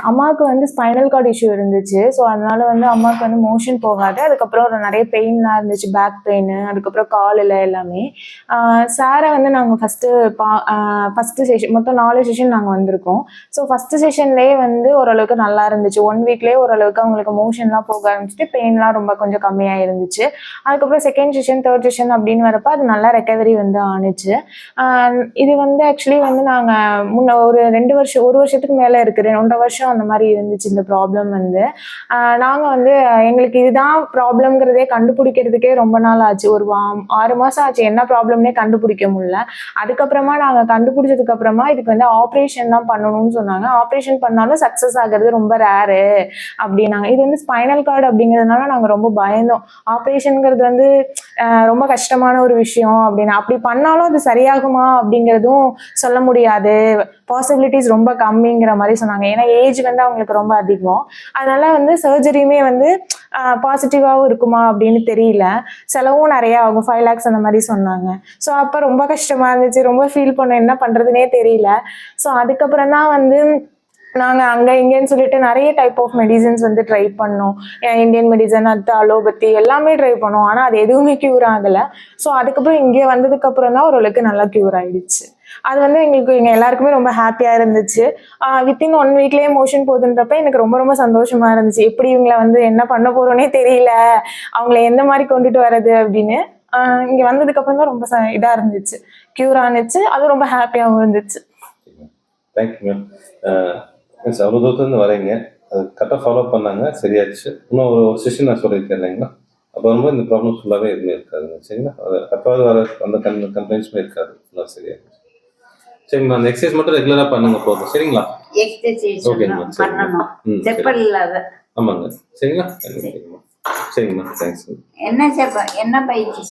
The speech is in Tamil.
அம்மாவுக்கு வந்து ஸ்பைனல் கார்டு இஷ்யூ இருந்துச்சு. ஸோ அதனால வந்து அம்மாவுக்கு வந்து மோஷன் போகாது. அதுக்கப்புறம் ஒரு நிறைய பெயின்லாம் இருந்துச்சு. பேக் பெயின், அதுக்கப்புறம் காலில் எல்லாமே. சாரை வந்து நாங்கள் ஃபஸ்ட்டு செஷன் மொத்தம் 4 செஷன் நாங்கள் வந்திருக்கோம். ஸோ ஃபஸ்ட்டு செஷன்லேயே வந்து ஓரளவுக்கு நல்லா இருந்துச்சு. 1 வீக்லேயே ஓரளவுக்கு அவங்களுக்கு மோஷன்லாம் போக ஆரம்பிச்சுட்டு பெயின்லாம் ரொம்ப கொஞ்சம் கம்மியாக இருந்துச்சு. அதுக்கப்புறம் செகண்ட் செஷன், தேர்ட் செஷன் அப்படின்னு வரப்போ அது நல்லா ரெக்கவரி வந்து ஆணுச்சு. இது வந்து ஆக்சுவலி வந்து நாங்கள் ஒரு 1 வருஷத்துக்கு மேலே இருக்குது. 1.5 வருஷம் அந்த மாதிரி இருந்துச்சு இந்த ப்ராப்ளம் வந்து. நாங்கள் வந்து எங்களுக்கு இதுதான் ப்ராப்ளம்ங்கிறதே கண்டுபிடிக்கிறதுக்கே ரொம்ப நாள் ஆச்சு. ஒரு 6 மாதம் ஆச்சு என்ன ப்ராப்ளம்னே கண்டுபிடிக்க முடியல. அதுக்கப்புறமா நாங்கள் கண்டுபிடிச்சதுக்கப்புறமா இதுக்கு வந்து ஆப்ரேஷன் தான் பண்ணணும்னு சொன்னாங்க. ஆப்ரேஷன் பண்ணாலும் சக்ஸஸ் ஆகிறது ரொம்ப ரேரு அப்படின்னாங்க. இது வந்து ஸ்பைனல் கார்டு அப்படிங்கிறதுனால நாங்கள் ரொம்ப பயந்தோம். ஆப்ரேஷனுங்கிறது வந்து ரொம்ப கஷ்டமான ஒரு விஷயம் அப்படின்னு. அப்படி பண்ணாலும் அது சரியாகுமா அப்படிங்கிறதும் சொல்ல முடியாது. பாசிபிலிட்டிஸ் ரொம்ப கம்மிங்கிற மாதிரி சொன்னாங்க. ஏன்னா ஏஜ் வந்து அவங்களுக்கு ரொம்ப அதிகம். அதனால வந்து சர்ஜரியுமே வந்து பாசிட்டிவாகவும் இருக்குமா அப்படின்னு தெரியல. செலவும் நிறைய ஆகும், 5 lakhs அந்த மாதிரி சொன்னாங்க. ஸோ அப்போ ரொம்ப கஷ்டமா இருந்துச்சு. ரொம்ப ஃபீல் பண்ணோம், என்ன பண்ணுறதுனே தெரியல. ஸோ அதுக்கப்புறம் தான் வந்து நாங்கள் அங்கே இங்கேன்னு சொல்லிட்டு நிறைய டைப் ஆஃப் மெடிசன்ஸ் வந்து ட்ரை பண்ணோம். இந்தியன் மெடிசன், அலோபதி எல்லாமே ட்ரை பண்ணோம். ஆனால் அது எதுவுமே க்யூர் ஆகலை. ஸோ அதுக்கப்புறம் இங்கே வந்ததுக்கப்புறம் தான் ஓரளவுக்கு நல்லா க்யூர் ஆகிடுச்சு. அது வந்து எங்கள் எல்லாருக்குமே ரொம்ப ஹாப்பியாக இருந்துச்சு. வித்தின் 1 வீக்லேயே மோஷன் போகுதுன்றப்ப எனக்கு ரொம்ப ரொம்ப சந்தோஷமாக இருந்துச்சு. எப்படி இவங்களை வந்து என்ன பண்ண போகிறோன்னே தெரியல, அவங்கள எந்த மாதிரி கொண்டுட்டு வர்றது அப்படின்னு. இங்கே வந்ததுக்கப்புறம் தான் ரொம்ப இதாக இருந்துச்சு, க்யூர் ஆனிச்சு. அதுவும் ரொம்ப ஹாப்பியாகவும் இருந்துச்சு. Thank you ma'am. அவ்வளோ தூரத்துலேருந்து வரீங்க, அது கரெக்டாக ஃபாலோ பண்ணாங்க, சரியாச்சு. இன்னும் ஒரு செஷன் நான் சொல்லியிருக்கேன் இல்லைங்களா, அப்போ ரொம்ப இந்த ப்ராப்ளம் ஃபுல்லாகவே எதுவுமே இருக்காதுங்க. சரிங்களா, அது அப்போது வர அந்த கம்ப்ளைண்ட்ஸுமே இருக்காது, ஃபுல்லாக சரியாகும். சரிங்களா, அந்த எக்ஸசைஸ் மட்டும் ரெகுலராக பண்ணுங்க போதும். சரிங்களா, ஓகேங்கம்மா. ஆமாங்க. சரிங்களா, சரிங்கம்மா. தேங்க்ஸ். என்ன பயிற்சி